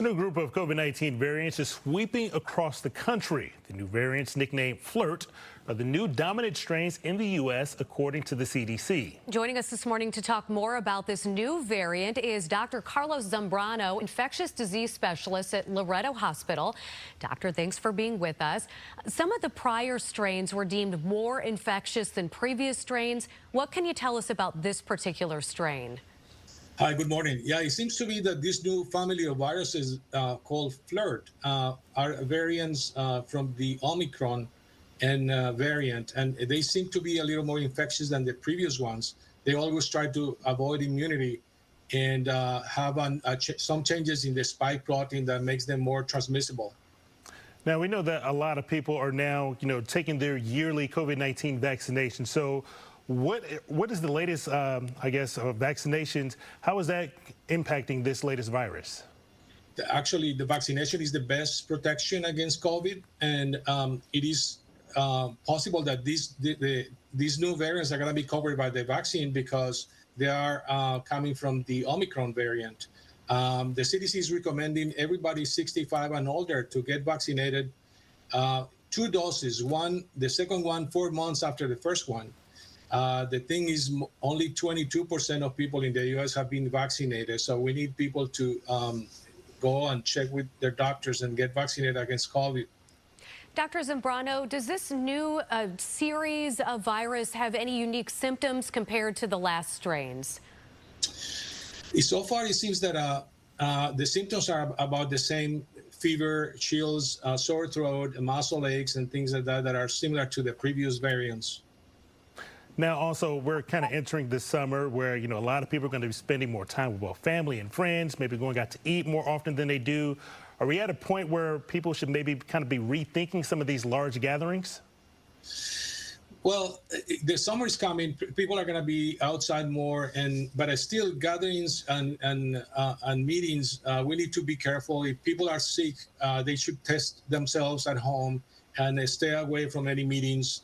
A new group of COVID-19 variants is sweeping across the country. The new variants, nicknamed FLiRT, are the new dominant strains in the U.S., according to the CDC. Joining us this morning to talk more about this new variant is Dr. Carlos Zambrano, infectious disease specialist at Loretto Hospital. Doctor, thanks for being with us. Some of the prior strains were deemed more infectious than previous strains. What can you tell us about this particular strain? Hi, good morning. Yeah, it seems to me that this new family of viruses called FLiRT are variants from the Omicron variant, and they seem to be a little more infectious than the previous ones. They always try to avoid immunity and have some changes in the spike protein that makes them more transmissible. Now, we know that a lot of people are now, taking their yearly COVID-19 vaccination. So what is the latest, vaccinations? How is that impacting this latest virus? Actually, the vaccination is the best protection against COVID, and it is possible that these new variants are going to be covered by the vaccine because they are coming from the Omicron variant. The CDC is recommending everybody 65 and older to get vaccinated, 2 doses. The second one 4 months after the first one. The thing is, only 22% of people in the U.S. have been vaccinated, so we need people to go and check with their doctors and get vaccinated against COVID. Dr. Zambrano, does this new series of virus have any unique symptoms compared to the last strains? So far, it seems that the symptoms are about the same: fever, chills, sore throat, muscle aches, and things like that are similar to the previous variants. Now, also, we're kind of entering the summer where, a lot of people are going to be spending more time with family and friends, maybe going out to eat more often than they do. Are we at a point where people should maybe kind of be rethinking some of these large gatherings? Well, the summer is coming. People are going to be outside more, but still gatherings and meetings, we need to be careful. If people are sick, they should test themselves at home and stay away from any meetings.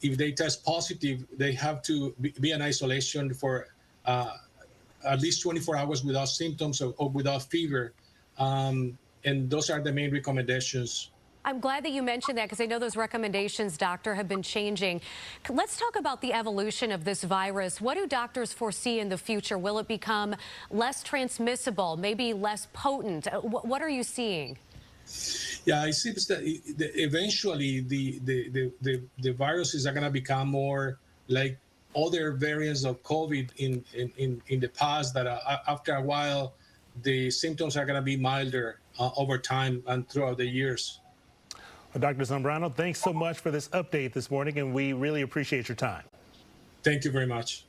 If they test positive, they have to be in isolation for at least 24 hours without symptoms or without fever. And those are the main recommendations. I'm glad that you mentioned that because I know those recommendations, doctor, have been changing. Let's talk about the evolution of this virus. What do doctors foresee in the future? Will it become less transmissible, maybe less potent? What are you seeing? Yeah, it seems that eventually the viruses are going to become more like other variants of COVID in the past, that after a while, the symptoms are going to be milder over time and throughout the years. Well, Dr. Zambrano, thanks so much for this update this morning, and we really appreciate your time. Thank you very much.